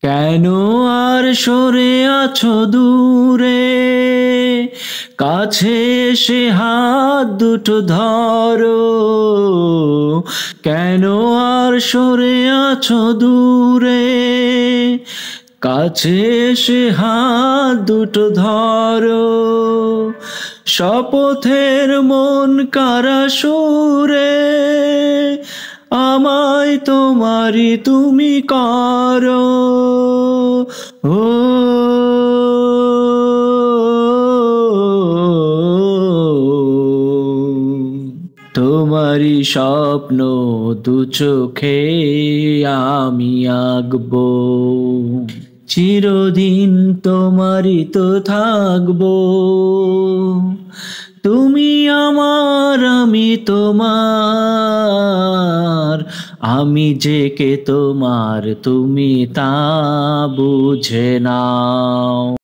কেন আর সরে আছো দূরে, কাছে এসে হাত দুটো ধরো। কেন আর সরে আছো দূরে, কাছে এসে হাত দুটো ধরো। শপথের মন কারা সুরে, আমায় তোমারই তুমি করো। ও তোমারই স্বপ্ন দু চোখে আমি আঁকবো, চিরদিন তোমারই তো থাকবো। তুমি আমার আমি তোমার, আমি যে কে তোমার তুমি তা বুঝে নাও।